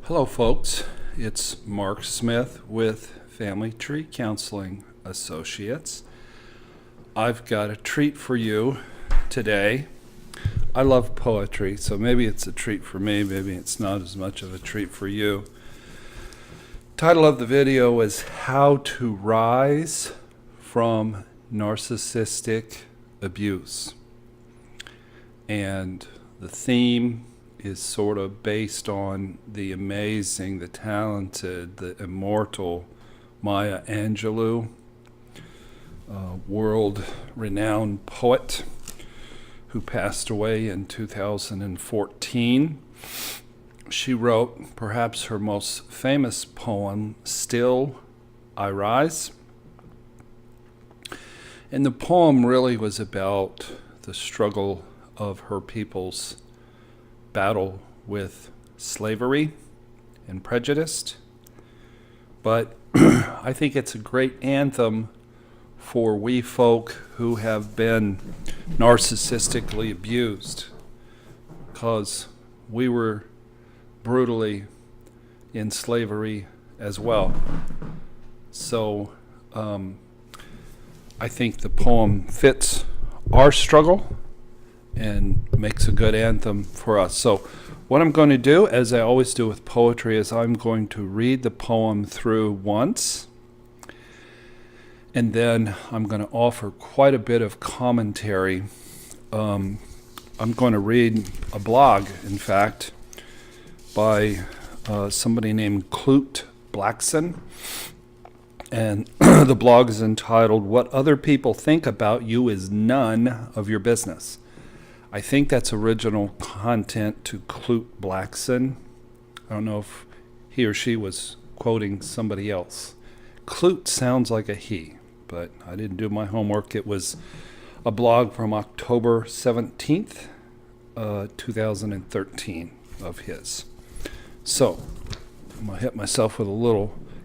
Hello folks, it's Mark Smith with Family Tree Counseling Associates. I've got a treat for you today. I love poetry, so maybe it's a treat for me, maybe it's not as much of a treat for you. Title of the video is How to Rise from Narcissistic Abuse. And the theme is sort of based on the amazing, the talented, the immortal Maya Angelou, world-renowned poet who passed away in 2014. She wrote perhaps her most famous poem, Still I Rise. And the poem really was about the struggle of her people's battle with slavery and prejudice. But I think it's a great anthem for we folk who have been narcissistically abused, because we were brutally in slavery as well. So I think the poem fits our struggle and makes a good anthem for us. So what I'm going to do, as I always do with poetry, is I'm going to read the poem through once, and then I'm going to offer quite a bit of commentary. I'm going to read a blog, in fact, by somebody named Clute Blackson, and the blog is entitled, What Other People Think About You Is None of Your Business. I think that's original content to Clute Blackson. I don't know if he or she was quoting somebody else. Clute sounds like a he, but I didn't do my homework. It was a blog from October 17th, 2013 of his. So I'm going to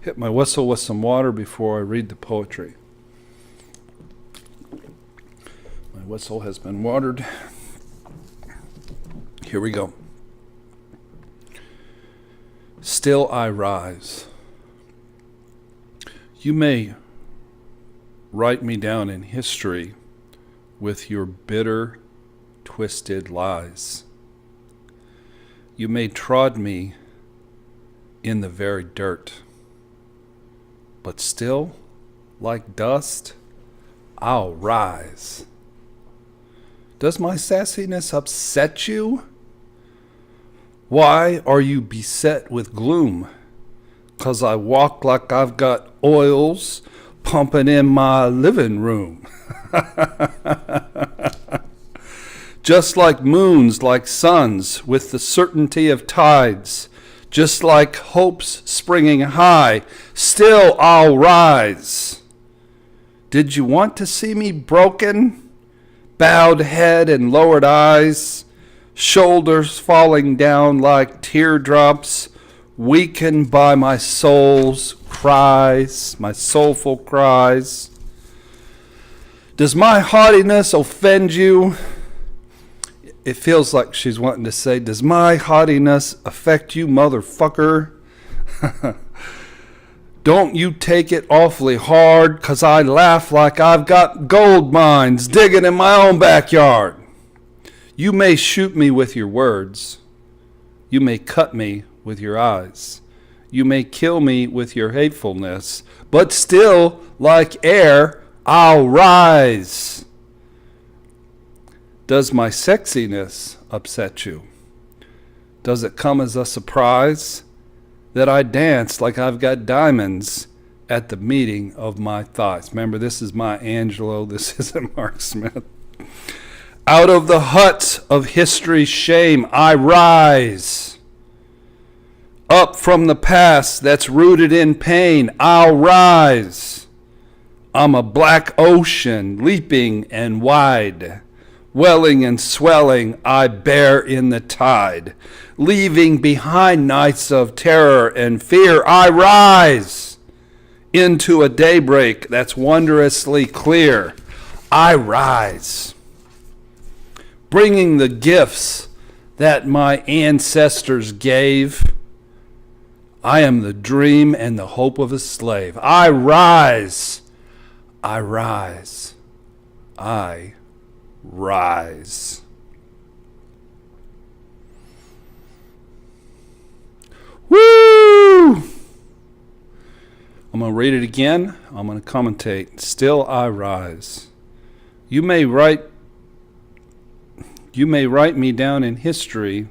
hit my whistle with some water before I read the poetry. My whistle has been watered. Here we go. Still I rise. You may write me down in history with your bitter, twisted lies. You may trod me in the very dirt, but still, like dust, I'll rise. Does my sassiness upset you? Why are you beset with gloom? 'Cause I walk like I've got oils pumping in my living room. Just like moons, like suns, with the certainty of tides, just like hopes springing high, still I'll rise. Did you want to see me broken? Bowed head and lowered eyes, shoulders falling down like teardrops, weakened by my soul's cries, my soulful cries. Does my haughtiness offend you? It feels like she's wanting to say, does my haughtiness affect you, motherfucker? Don't you take it awfully hard, 'cause I laugh like I've got gold mines digging in my own backyard. You may shoot me with your words. You may cut me with your eyes. You may kill me with your hatefulness, but still, like air, I'll rise. Does my sexiness upset you? Does it come as a surprise that I dance like I've got diamonds at the meeting of my thighs? Remember, this is Maya Angelou. This isn't Mark Smith. Out of the huts of history's shame, I rise. Up from the past that's rooted in pain, I'll rise. I'm a black ocean, leaping and wide. Welling and swelling, I bear in the tide. Leaving behind nights of terror and fear, I rise into a daybreak that's wondrously clear. I rise, bringing the gifts that my ancestors gave, I am the dream and the hope of a slave. I rise. I rise. I rise. Woo! I'm going to read it again. I'm going to commentate. Still I rise. You may write me down in history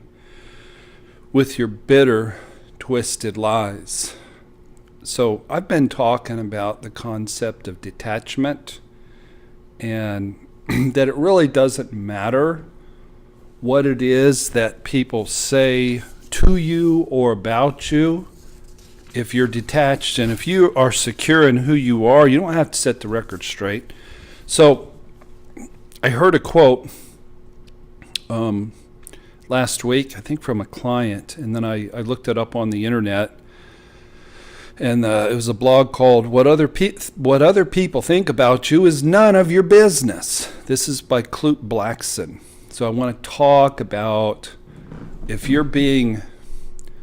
with your bitter, twisted lies. So I've been talking about the concept of detachment, and that it really doesn't matter what it is that people say to you or about you. If you're detached and if you are secure in who you are, you don't have to set the record straight. So I heard a quote last week, I think from a client, and then I looked it up on the internet, and it was a blog called What Other People Think About You Is None of Your Business. This is by Clute Blackson. So I want to talk about if you're being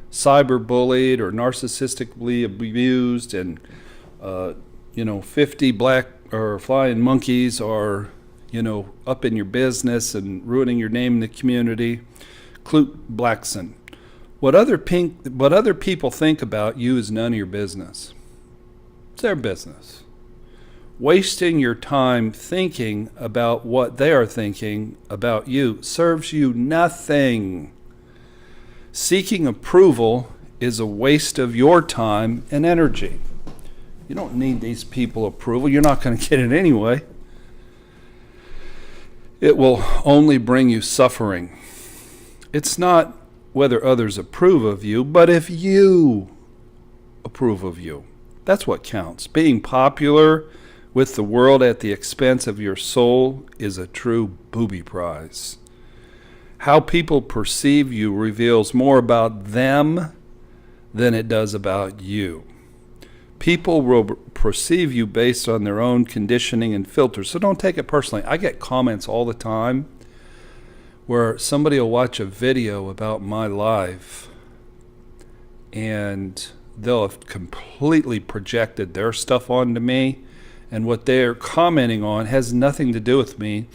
cyberbullied or narcissistically abused, and 50 black or flying monkeys are up in your business and ruining your name in the community. Clute Blackson. What other people think about you is none of your business. It's their business. Wasting your time thinking about what they are thinking about you serves you nothing. Seeking approval is a waste of your time and energy. You don't need these people approval. You're not going to get it anyway. It will only bring you suffering. It's not whether others approve of you, but if you approve of you. That's what counts. Being popular with the world at the expense of your soul is a true booby prize. How people perceive you reveals more about them than it does about you. People will perceive you based on their own conditioning and filters, so don't take it personally. I get comments all the time where somebody will watch a video about my life and they'll have completely projected their stuff onto me, and what they're commenting on has nothing to do with me.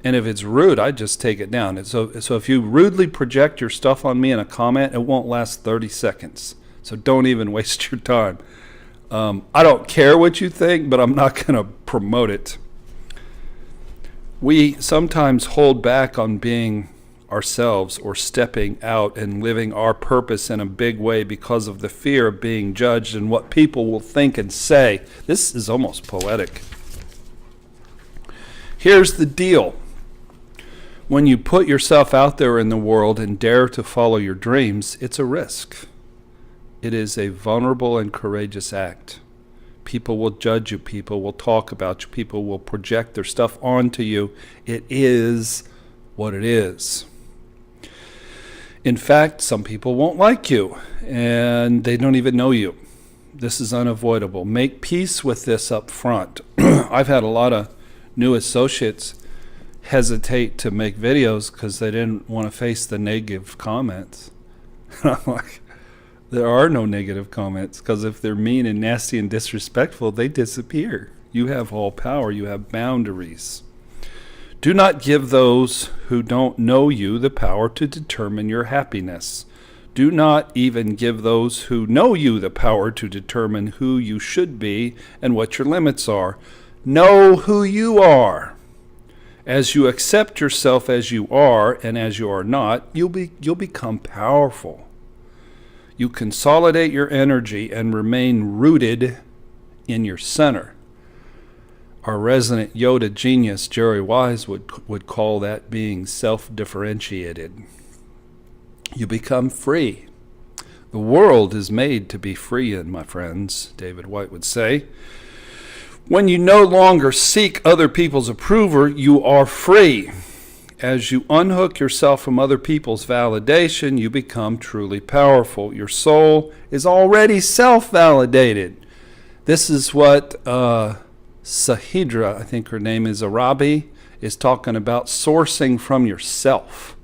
And if it's rude, I just take it down. And so if you rudely project your stuff on me in a comment, it won't last 30 seconds. So don't even waste your time. I don't care what you think, but I'm not going to promote it. We sometimes hold back on being ourselves or stepping out and living our purpose in a big way because of the fear of being judged and what people will think and say. This is almost poetic. Here's the deal. When you put yourself out there in the world and dare to follow your dreams, it's a risk. It is a vulnerable and courageous act. People will judge you. People will talk about you. People will project their stuff onto you. It is what it is. In fact, some people won't like you, and they don't even know you. This is unavoidable. Make peace with this up front. I've had a lot of new associates hesitate to make videos because they didn't want to face the negative comments. I'm like, there are no negative comments, because if they're mean and nasty and disrespectful, they disappear. You have all power. You have boundaries. Do not give those who don't know you the power to determine your happiness. Do not even give those who know you the power to determine who you should be and what your limits are. Know who you are. As you accept yourself as you are and as you are not, you'll become powerful. You consolidate your energy and remain rooted in your center. Our resident Yoda genius, Jerry Wise, would call that being self-differentiated. You become free. The world is made to be free in, my friends, David White would say. When you no longer seek other people's approval, you are free. As you unhook yourself from other people's validation, you become truly powerful. Your soul is already self-validated. This is what Sahidra, I think her name is, Arabi, is talking about, sourcing from yourself.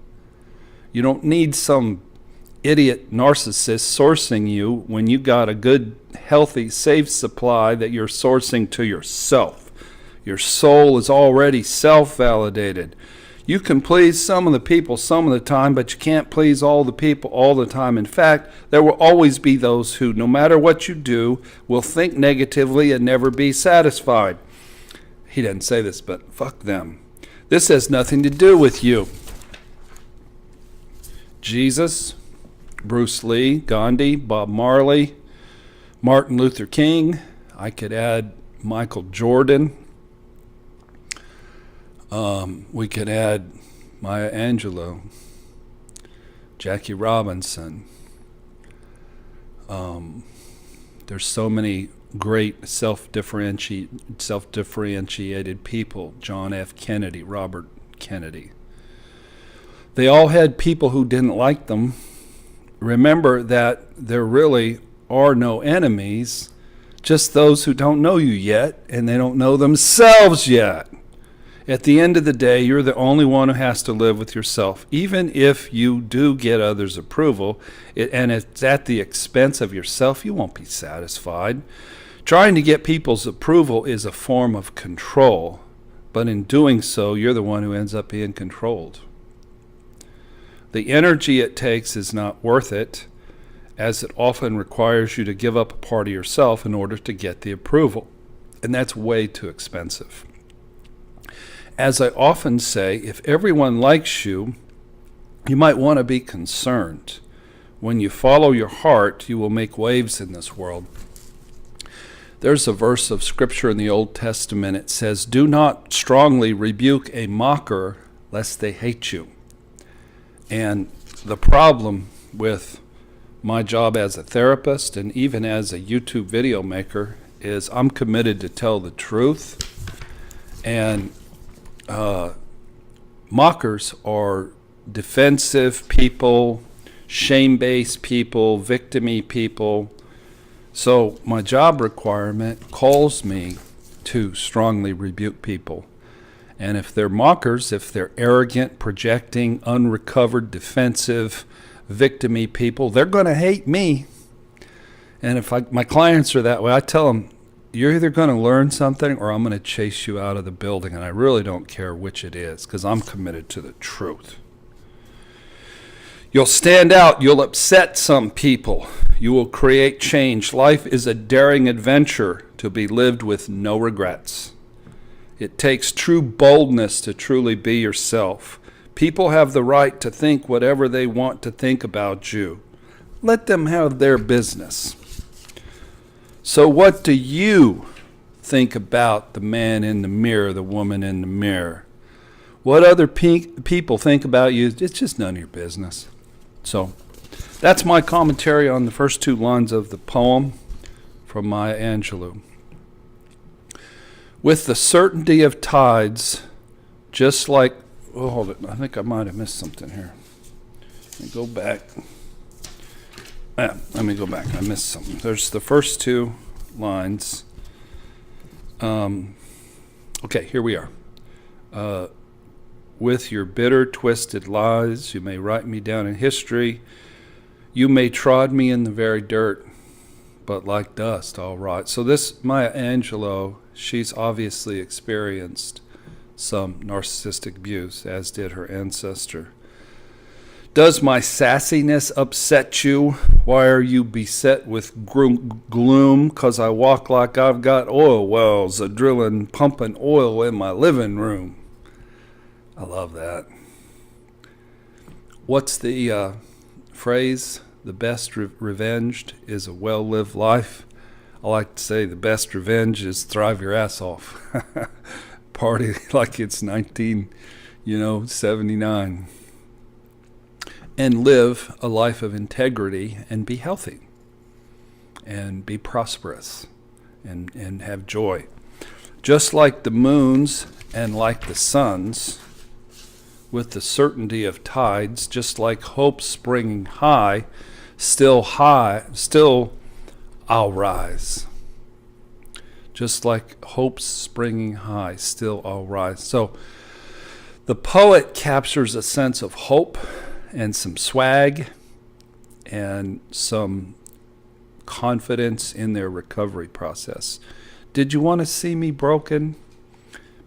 You don't need some idiot narcissist sourcing you when you got a good, healthy, safe supply that you're sourcing to yourself. Your soul is already self-validated. You can please some of the people some of the time, but you can't please all the people all the time. In fact, there will always be those who, no matter what you do, will think negatively and never be satisfied. He didn't say this, but fuck them. This has nothing to do with you. Jesus, Bruce Lee, Gandhi, Bob Marley, Martin Luther King. I could add Michael Jordan. We could add Maya Angelou, Jackie Robinson. There's so many great self-differentiated people. John F. Kennedy, Robert Kennedy. They all had people who didn't like them. Remember that there really are no enemies, just those who don't know you yet, and they don't know themselves yet. At the end of the day, you're the only one who has to live with yourself. Even if you do get others' approval, and it's at the expense of yourself, you won't be satisfied. Trying to get people's approval is a form of control, but in doing so, you're the one who ends up being controlled. The energy it takes is not worth it, as it often requires you to give up a part of yourself in order to get the approval, and that's way too expensive. As I often say, if everyone likes you, you might want to be concerned. When you follow your heart, you will make waves in this world. There's a verse of scripture in the Old Testament. It says, "Do not strongly rebuke a mocker, lest they hate you." And the problem with my job as a therapist and even as a YouTube video maker is I'm committed to tell the truth. And mockers are defensive people, shame-based people, victim-y people. So my job requirement calls me to strongly rebuke people. And if they're mockers, if they're arrogant, projecting, unrecovered, defensive, victim-y people, they're going to hate me. And if my clients are that way, I tell them, you're either going to learn something or I'm going to chase you out of the building, and I really don't care which it is because I'm committed to the truth. You'll stand out. You'll upset some people. You will create change. Life is a daring adventure to be lived with no regrets. It takes true boldness to truly be yourself. People have the right to think whatever they want to think about you. Let them have their business. So what do you think about the man in the mirror, the woman in the mirror? What other people think about you, it's just none of your business. So that's my commentary on the first two lines of the poem from Maya Angelou. With the certainty of tides, just like, oh, hold it, I think I might have missed something here. Let me go back. Let me go back. I missed something. There's the first two lines. Okay, here we are. With your bitter, twisted lies, you may write me down in history. You may trod me in the very dirt, but like dust, I'll rot. So this Maya Angelou, she's obviously experienced some narcissistic abuse, as did her ancestor. Does my sassiness upset you? Why are you beset with gloom? 'Cause I walk like I've got oil wells a-drilling, pumping oil in my living room. I love that. What's the phrase? The best revenged is a well-lived life. I like to say the best revenge is thrive your ass off. Party like it's 1979. And live a life of integrity and be healthy and be prosperous and have joy. Just like the moons and like the suns, with the certainty of tides, just like hope springing high, still I'll rise. Just like hope springing high, still I'll rise. So the poet captures a sense of hope and some swag and some confidence in their recovery process. Did you want to see me broken?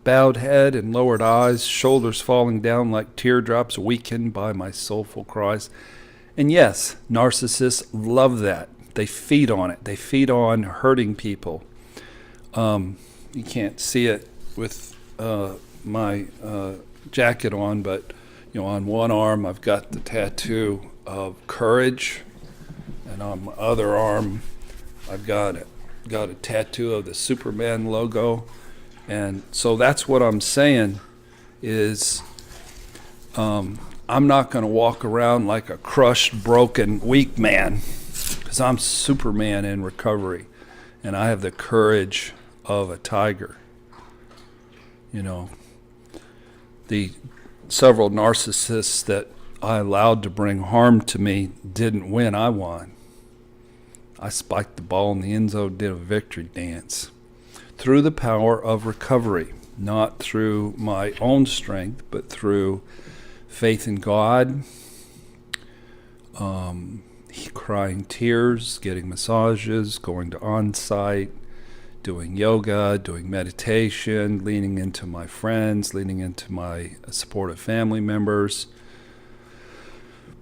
Bowed head and lowered eyes, shoulders falling down like teardrops, weakened by my soulful cries. And yes, narcissists love that. They feed on it. They feed on hurting people. You can't see it with my jacket on, but on one arm I've got the tattoo of courage, and on my other arm I've got a tattoo of the Superman logo. And so that's what I'm saying is I'm not going to walk around like a crushed, broken, weak man, because I'm Superman in recovery, and I have the courage of a tiger. The several narcissists that I allowed to bring harm to me didn't win, I won. I spiked the ball in the end zone, did a victory dance. Through the power of recovery, not through my own strength, but through faith in God, crying tears, getting massages, going to on-site, doing yoga, doing meditation, leaning into my friends, leaning into my supportive family members,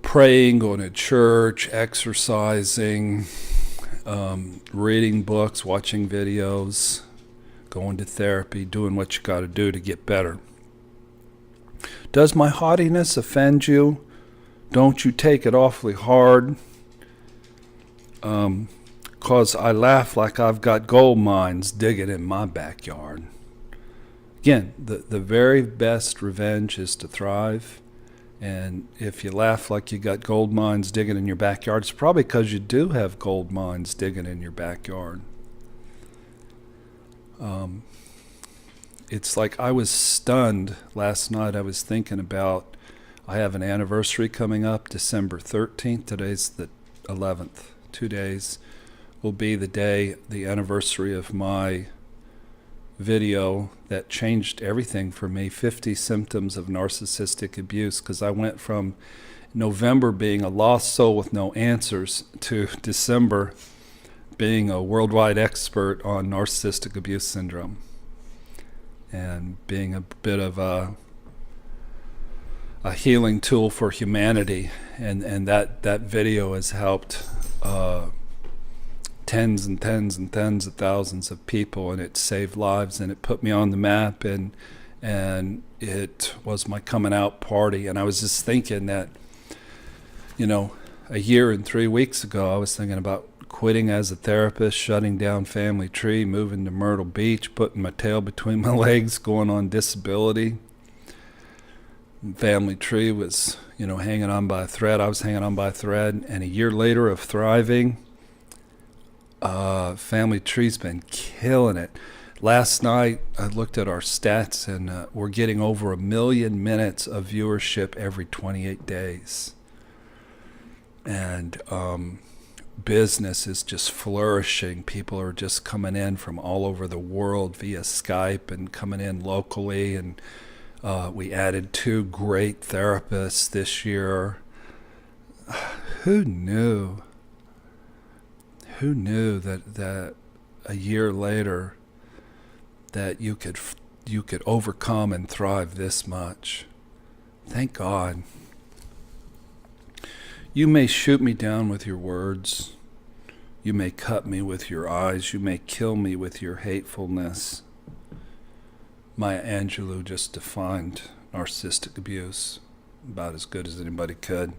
praying, going to church, exercising, reading books, watching videos, going to therapy, doing what you got to do to get better. Does my haughtiness offend you? Don't you take it awfully hard? 'Cause I laugh like I've got gold mines digging in my backyard. Again, the very best revenge is to thrive. And if you laugh like you got gold mines digging in your backyard, it's probably because you do have gold mines digging in your backyard. It's like I was stunned last night. I was thinking about, I have an anniversary coming up, December 13th. Today's the 11th. 2 days will be the anniversary of my video that changed everything for me, 50 symptoms of narcissistic abuse, because I went from November being a lost soul with no answers to December being a worldwide expert on narcissistic abuse syndrome and being a bit of a healing tool for humanity. And that video has helped tens and tens and tens of thousands of people, and it saved lives, and it put me on the map, and it was my coming out party. And I was just thinking that, a year and 3 weeks ago, I was thinking about quitting as a therapist, shutting down Family Tree, moving to Myrtle Beach, putting my tail between my legs, going on disability. Family Tree was, hanging on by a thread. I was hanging on by a thread. And a year later of thriving, Family Tree's been killing it. Last night, I looked at our stats, and we're getting over 1 million minutes of viewership every 28 days. And business is just flourishing. People are just coming in from all over the world via Skype and coming in locally. And we added 2 great therapists this year. Who knew? Who knew that a year later that you could overcome and thrive this much? Thank God. You may shoot me down with your words. You may cut me with your eyes. You may kill me with your hatefulness. Maya Angelou just defined narcissistic abuse about as good as anybody could.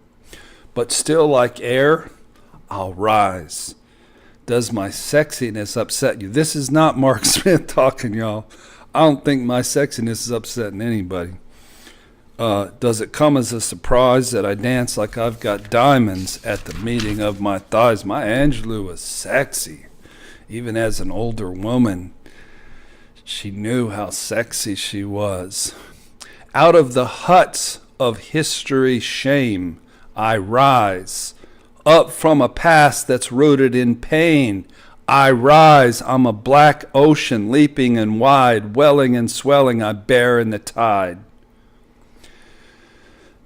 But still, like air, I'll rise. Does my sexiness upset you? This is not Mark Smith talking, y'all. I don't think my sexiness is upsetting anybody. Does it come as a surprise that I dance like I've got diamonds at the meeting of my thighs? Maya Angelou was sexy. Even as an older woman, she knew how sexy she was. Out of the huts of history shame, I rise. Up from a past that's rooted in pain, I rise. I'm a black ocean, leaping and wide, welling and swelling, I bear in the tide.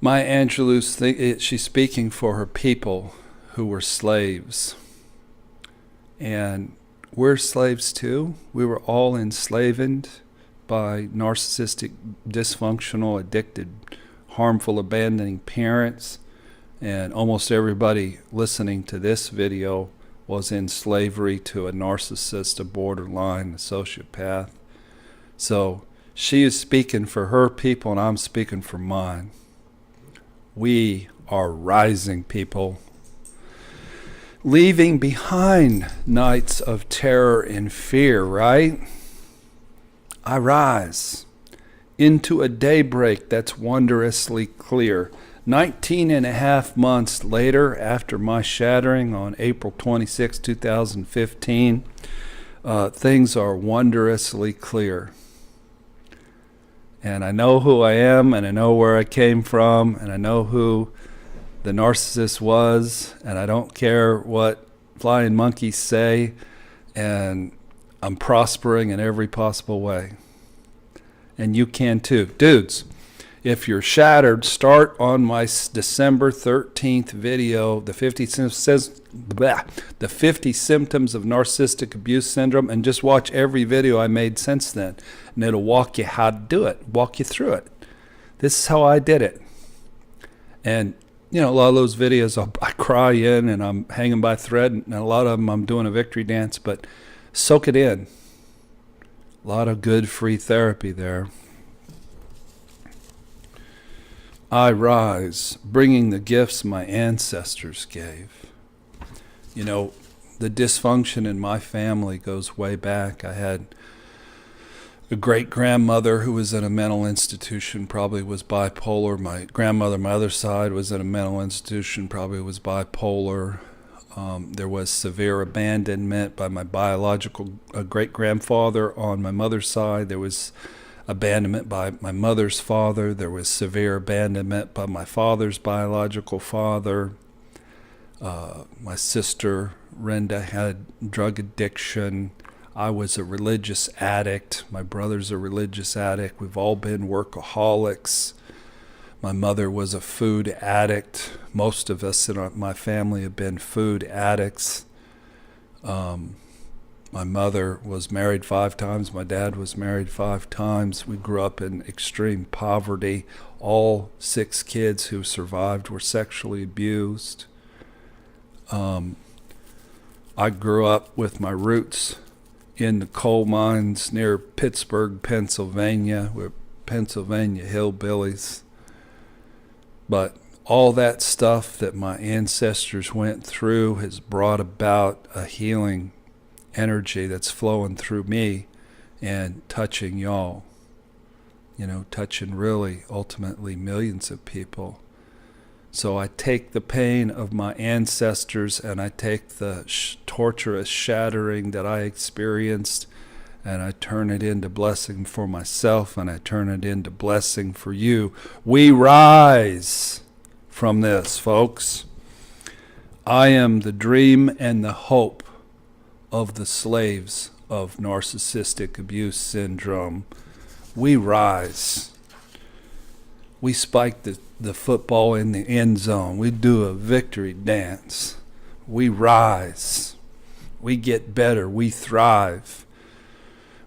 Maya Angelou, she's speaking for her people who were slaves. And we're slaves too. We were all enslaved by narcissistic, dysfunctional, addicted, harmful, abandoning parents. And almost everybody listening to this video was in slavery to a narcissist, a borderline, a sociopath. So she is speaking for her people and I'm speaking for mine. We are rising, people. Leaving behind nights of terror and fear, right? I rise into a daybreak that's wondrously clear. 19 and a half months later, after my shattering on April 26, 2015, things are wondrously clear. And I know who I am, and I know where I came from, and I know who the narcissist was, and I don't care what flying monkeys say, and I'm prospering in every possible way. And you can too. Dudes, if you're shattered, start on my December 13th video, the 50 symptoms of narcissistic abuse syndrome, and just watch every video I made since then. And it'll walk you how to do it, walk you through it. This is how I did it. And, you know, a lot of those videos I cry in and I'm hanging by a thread, and a lot of them I'm doing a victory dance, but soak it in. A lot of good free therapy there. I rise, bringing the gifts my ancestors gave. You know, the dysfunction in my family goes way back. I had a great-grandmother who was in a mental institution, probably was bipolar. My grandmother on my other side was in a mental institution, probably was bipolar. There was severe abandonment by my biological great-grandfather on my mother's side. There was abandonment by my mother's father. There was severe abandonment by my father's biological father. My sister, Renda, had drug addiction. I was a religious addict. My brother's a religious addict. We've all been workaholics. My mother was a food addict. Most of us in my family have been food addicts. My mother was married 5 times. My dad was married 5 times. We grew up in extreme poverty. All 6 kids who survived were sexually abused. I grew up with my roots in the coal mines near Pittsburgh, Pennsylvania. We're Pennsylvania hillbillies. But all that stuff that my ancestors went through has brought about a healing energy that's flowing through me and touching y'all. You know, touching really, ultimately, millions of people. So I take the pain of my ancestors and I take the torturous shattering that I experienced and I turn it into blessing for myself and I turn it into blessing for you. We rise from this, folks. I am the dream and the hope of the slaves of narcissistic abuse syndrome. We rise. We spike the football in the end zone. We do a victory dance. We rise. We get better. We thrive.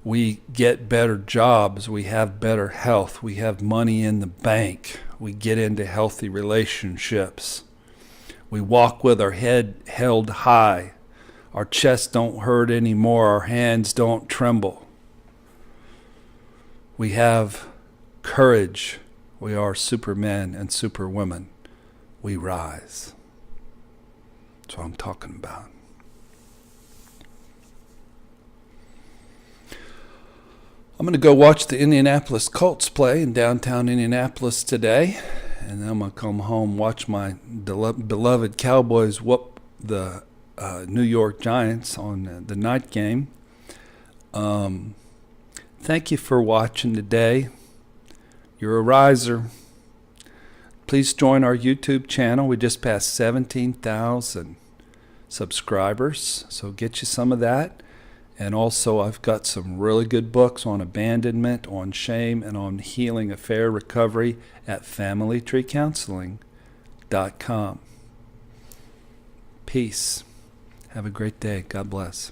We get better jobs. We have better health. We have money in the bank. We get into healthy relationships. We walk with our head held high. Our chests don't hurt anymore. Our hands don't tremble. We have courage. We are supermen and superwomen. We rise. That's what I'm talking about. I'm going to go watch the Indianapolis Colts play in downtown Indianapolis today. And then I'm going to come home, watch my beloved Cowboys whoop the New York Giants on the night game. Thank you for watching today. You're a riser. Please join our YouTube channel. We just passed 17,000 subscribers, so get you some of that. And also I've got some really good books on abandonment, on shame, and on healing affair recovery at familytreecounseling.com. Peace. Have a great day. God bless.